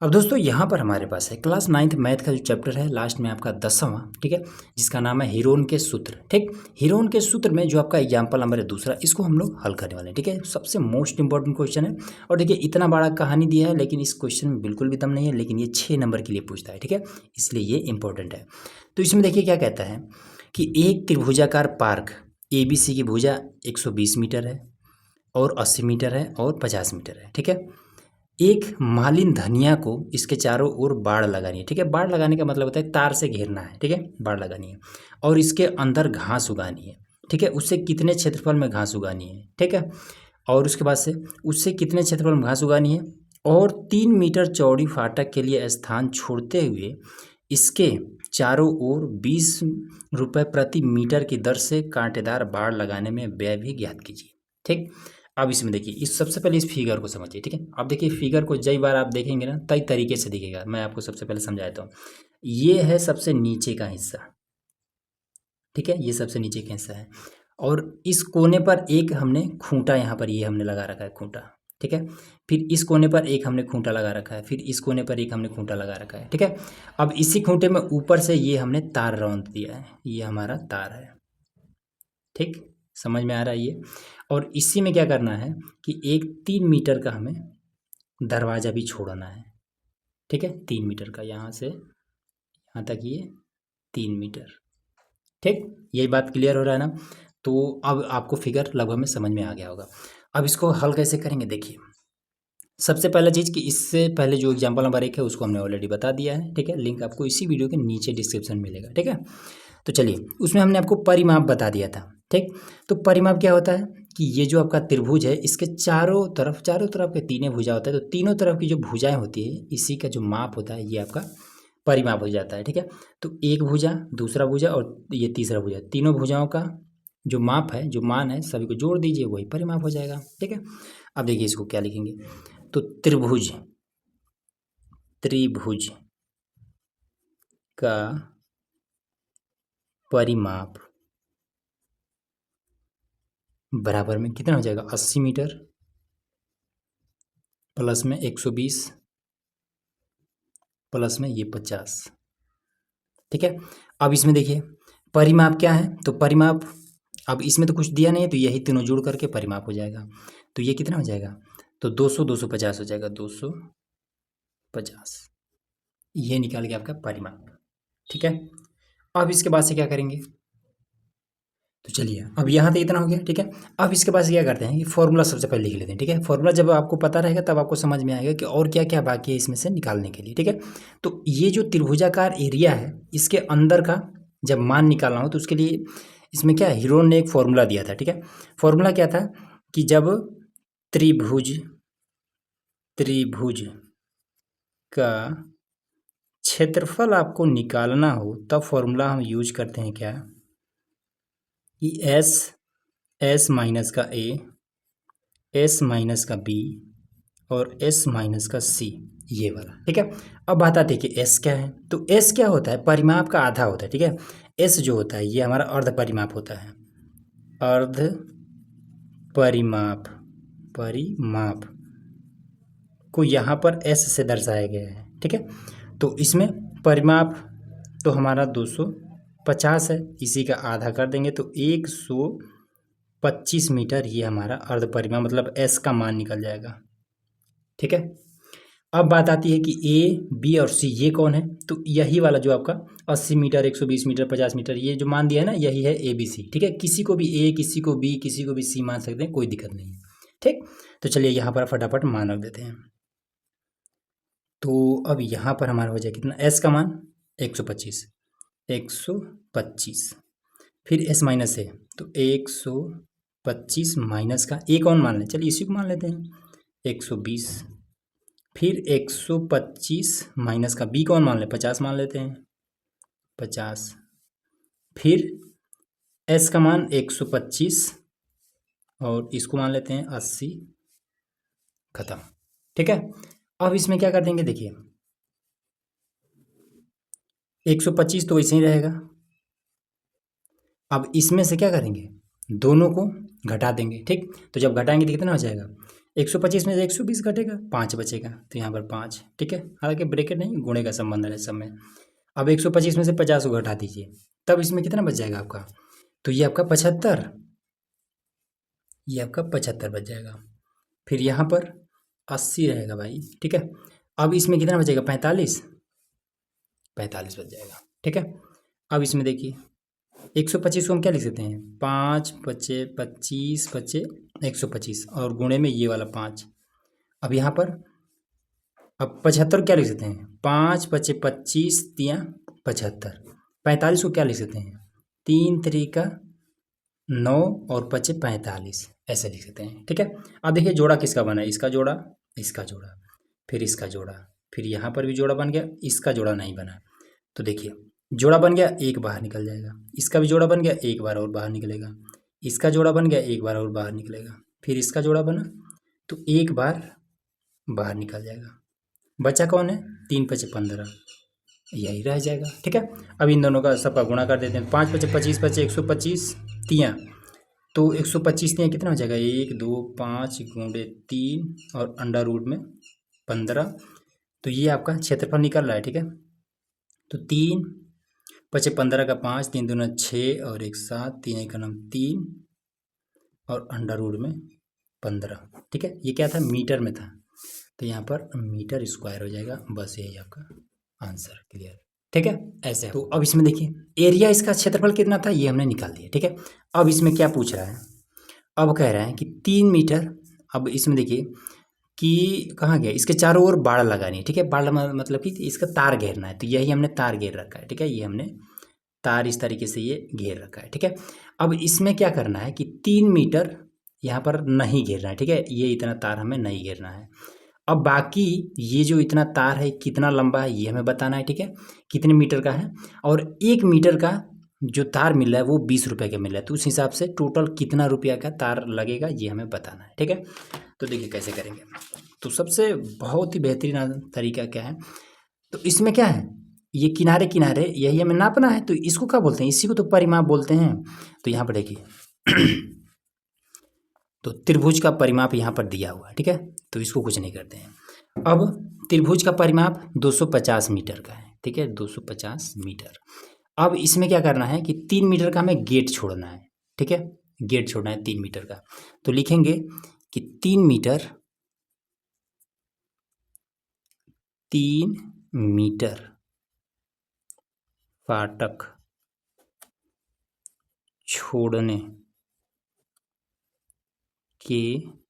अब दोस्तों यहाँ पर हमारे पास है क्लास 9th मैथ का जो चैप्टर है लास्ट में आपका 10वां, ठीक है, जिसका नाम है हीरोन के सूत्र। ठीक, हीरोन के सूत्र में जो आपका एग्जाम्पल नंबर है दूसरा, इसको हम लोग हल करने वाले हैं। ठीक है, सबसे मोस्ट इंपॉर्टेंट क्वेश्चन है। और देखिए इतना बड़ा कहानी दिया है लेकिन इस क्वेश्चन में बिल्कुल भी दम नहीं है, लेकिन ये 6 नंबर के लिए पूछता है। ठीक है, इसलिए ये इंपॉर्टेंट है। तो इसमें देखिए क्या कहता है कि एक त्रिभुजाकार पार्क ABC की भुजा 120 मीटर है और 80 मीटर है और 50 मीटर है। ठीक है, एक मालिन धनिया को इसके चारों ओर बाड़ लगानी है। ठीक है, बाड़ लगाने का मतलब होता है तार से घेरना है। ठीक है, बाड़ लगानी है और इसके अंदर घास उगानी है। ठीक है, उससे कितने क्षेत्रफल में घास उगानी है। ठीक है, और उसके बाद से उससे कितने क्षेत्रफल में घास उगानी है और 3 मीटर चौड़ी फाटक के लिए स्थान छोड़ते हुए इसके चारों ओर 20 रुपये प्रति मीटर की दर से कांटेदार बाड़ लगाने में व्यय भी ज्ञात कीजिए। ठीक, अब इसमें देखिए इस सबसे पहले इस फिगर को समझिए। ठीक है, अब देखिए फिगर को कई बार आप देखेंगे ना कई तरीके से दिखेगा। मैं आपको सबसे पहले समझाता हूँ। ये है सबसे नीचे का हिस्सा। ठीक है, ये सबसे नीचे का हिस्सा है और इस कोने पर एक हमने खूंटा यहाँ पर ये हमने लगा रखा है खूंटा। ठीक है, फिर इस कोने पर एक हमने खूंटा लगा रखा है, फिर इस कोने पर एक हमने खूंटा लगा रखा है। ठीक है, अब इसी खूंटे में ऊपर से ये हमने तार रौंद दिया है, ये हमारा तार है। ठीक, समझ में आ रहा है ये। और इसी में क्या करना है कि एक 3 मीटर का हमें दरवाज़ा भी छोड़ना है। ठीक है, 3 मीटर का, यहाँ से यहाँ तक ये 3 मीटर। ठीक, यही बात क्लियर हो रहा है ना। तो अब आपको फिगर लगभग में समझ में आ गया होगा। अब इसको हल कैसे करेंगे देखिए। सबसे पहला चीज़ कि इससे पहले जो एग्जाम्पल नंबर 1 है उसको हमने ऑलरेडी बता दिया है। ठीक है, लिंक आपको इसी वीडियो के नीचे डिस्क्रिप्शन में मिलेगा। ठीक है, तो चलिए उसमें हमने आपको परिमाप बता दिया था। ठीक, तो परिमाप क्या होता है कि ये जो आपका त्रिभुज है इसके चारों तरफ के तीनों भुजा होता है। तो तीनों तरफ की जो भुजाएं होती है इसी का जो माप होता है ये आपका परिमाप हो जाता है। ठीक है, तो एक भुजा, दूसरा भुजा और ये तीसरा भुजा, तीनों भुजाओं का जो माप है, जो मान है, सभी को जोड़ दीजिए, वही परिमाप हो जाएगा। ठीक है, अब देखिए इसको क्या लिखेंगे। तो त्रिभुज का परिमाप बराबर में कितना हो जाएगा 80 मीटर प्लस में 120 प्लस में ये 50। ठीक है, अब इसमें देखिए परिमाप क्या है। तो परिमाप, अब इसमें तो कुछ दिया नहीं है तो यही तीनों जोड़ करके परिमाप हो जाएगा। तो ये कितना हो जाएगा, तो 200 250 हो जाएगा, 250। ये निकाल गया आपका परिमाप। ठीक है, अब इसके बाद से क्या करेंगे, तो चलिए अब यहाँ तक इतना हो गया। ठीक है, अब इसके बाद से क्या करते हैं कि फॉर्मूला सबसे पहले लिख लेते हैं। ठीक है, फॉर्मूला जब आपको पता रहेगा तब आपको समझ में आएगा कि और क्या क्या बाकी है इसमें से निकालने के लिए। ठीक है, तो ये जो त्रिभुजाकार एरिया है इसके अंदर का जब मान निकालना हो तो उसके लिए इसमें क्या है, हीरोन ने एक फॉर्मूला दिया था। ठीक है, फॉर्मूला क्या था कि जब त्रिभुज का क्षेत्रफल आपको निकालना हो तब फॉर्मूला हम यूज करते हैं क्या कि एस माइनस का ए, एस माइनस का बी और एस माइनस का सी, ये वाला। ठीक है, अब बात आती है कि एस क्या है। तो एस क्या होता है, परिमाप का आधा होता है। ठीक है, एस जो होता है ये हमारा अर्ध परिमाप होता है। अर्ध परिमाप को यहाँ पर एस से दर्शाया गया है। ठीक है, तो इसमें परिमाप तो हमारा 250 है, इसी का आधा कर देंगे तो 125 मीटर, ये हमारा अर्ध परिमाप मतलब एस का मान निकल जाएगा। ठीक है, अब बात आती है कि ए, बी और सी ये कौन है। तो यही वाला जो आपका 80 मीटर, 120 मीटर, 50 मीटर, ये जो मान दिया है ना, यही है ए बी सी। ठीक है, किसी को भी ए, किसी को बी, किसी को भी सी मान सकते हैं, कोई दिक्कत नहीं है। ठीक, तो चलिए यहाँ पर फटाफट मान रख देते हैं। तो अब यहाँ पर हमारा हो जाए कितना, एस का मान 125, फिर एस माइनस है तो 125 माइनस का ए कौन मान लें, चलिए इसी को मान लेते हैं 120, फिर 125 माइनस का बी कौन मान लें, 50 मान लेते हैं 50, फिर एस का मान 125 और इसको मान लेते हैं 80, खत्म। ठीक है, अब इसमें क्या कर देंगे देखिए 125 तो वैसे ही रहेगा। अब इसमें से क्या करेंगे, दोनों को घटा देंगे। ठीक, तो जब घटाएंगे तो कितना हो जाएगा 125 में से 120 घटेगा, 5 बचेगा, तो यहाँ पर 5, ठीक है। हालांकि ब्रैकेट नहीं, गुणे का संबंध है सब में। अब 125 में से 50 को घटा दीजिए, तब इसमें कितना बच जाएगा आपका, तो ये आपका 75, ये आपका 75 बच जाएगा। फिर यहाँ पर 80 रहेगा भाई, ठीक है। अब इसमें कितना बचेगा, 45, 45 बच जाएगा, ठीक है। अब इसमें देखिए 125 को हम क्या लिख सकते हैं, 5 बचे 25 बचे 125 और गुणे में ये वाला 5। अब यहाँ पर अब 75 क्या लिख सकते हैं, 5 बचे 25 तियाँ 75। 45 को क्या लिख सकते हैं, 3 तरीका 9 और 5 45, ऐसे लिख सकते हैं, ठीक है। अब देखिए जोड़ा किसका बना है, इसका जोड़ा, इसका जोड़ा, फिर इसका जोड़ा, फिर यहाँ पर भी जोड़ा बन गया, इसका जोड़ा नहीं बना। तो देखिए जोड़ा बन गया, एक बाहर निकल जाएगा, इसका भी जोड़ा बन गया, एक बार और बाहर निकलेगा, इसका जोड़ा बन गया, एक बार और बाहर निकलेगा, फिर इसका जोड़ा बना तो एक बार बाहर निकल जाएगा। बचा कौन है, 3 5 15, यही रह जाएगा, ठीक है। अब इन दोनों का सबका गुणा कर देते हैं, 5 5 25 25 125 तियाँ, तो 125 तियाँ कितना हो जाएगा, 1 2 5 गुणे 3 और अंडर रूट में 15। तो ये आपका क्षेत्रफल निकल रहा है, ठीक है। तो 3 5 15 का 5, 3 दूना 6 और 1 7, 3 1 9 3 और अंडर रूट में 15, ठीक है। ये क्या था, मीटर में था, तो यहाँ पर मीटर स्क्वायर हो जाएगा। बस यही आपका आंसर, क्लियर, ठीक है। ऐसे तो अब इसमें देखिए एरिया, इसका क्षेत्रफल कितना था ये हमने निकाल दिया, ठीक है। अब इसमें क्या पूछ रहा है, अब कह रहा है कि 3 मीटर। अब इसमें देखिए कि कहाँ गया, इसके चारों ओर बाड़ लगानी है, ठीक है। बाड़ मतलब कि इसका तार घेरना है, तो यही हमने तार घेर रखा है, ठीक है। ये हमने तार इस तरीके से ये घेर रखा है, ठीक है। अब इसमें क्या करना है कि 3 मीटर यहाँ पर नहीं घेरना है, ठीक है। ये इतना तार हमें नहीं घेरना है। अब बाकी ये जो इतना तार है कितना लंबा है ये हमें बताना है, ठीक है, कितने मीटर का है। और 1 मीटर का जो तार मिल रहा है वो 20 रुपये का मिल रहा है, तो उस हिसाब से टोटल कितना रुपया का तार लगेगा ये हमें बताना है, ठीक है। तो देखिए कैसे करेंगे। तो सबसे बहुत ही बेहतरीन तरीका क्या है, तो इसमें क्या है, ये किनारे किनारे यही हमें नापना है, तो इसको क्या बोलते हैं, इसी को तो परिमाप बोलते हैं। तो यहाँ पर देखिए तो त्रिभुज का परिमाप यहाँ पर दिया हुआ है, ठीक है। तो इसको कुछ नहीं करते हैं। अब त्रिभुज का परिमाप 250 मीटर का है, ठीक है, 250 मीटर। अब इसमें क्या करना है कि 3 मीटर का हमें गेट छोड़ना है, ठीक है, गेट छोड़ना है 3 मीटर का। तो लिखेंगे कि 3 मीटर, 3 मीटर फाटक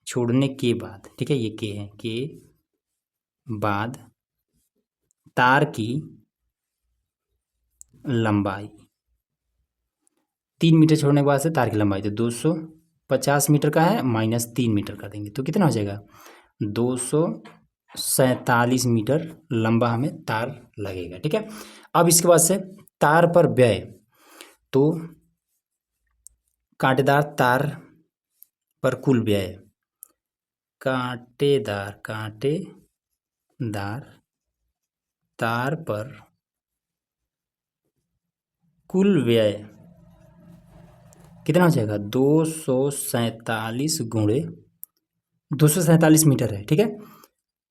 छोड़ने के बाद, ठीक है, ये के है, के बाद तार की लंबाई, 3 मीटर छोड़ने के बाद से तार की लंबाई, तो 250 मीटर का है माइनस 3 मीटर कर देंगे, तो कितना हो जाएगा, 247 मीटर लंबा हमें तार लगेगा, ठीक है। अब इसके बाद से तार पर व्यय, तो कांटेदार तार पर कुल व्यय, कांटेदार तार पर कुल व्यय कितना हो जाएगा, 247 गुणे 247 मीटर है, ठीक है।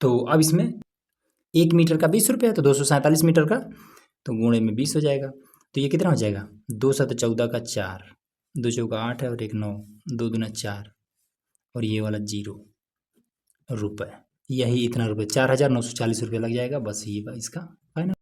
तो अब इसमें 1 मीटर का 20 रुपये है, तो 247 मीटर का तो गुणे में 20 हो जाएगा। तो ये कितना हो जाएगा, 2 7 14 का 4, 2 चौका 8 है और 1 9, 2 दूना 4 और ये वाला 0 रुपये, यही इतना रुपये 4940 रुपये लग जाएगा। बस ये इसका फाइनल।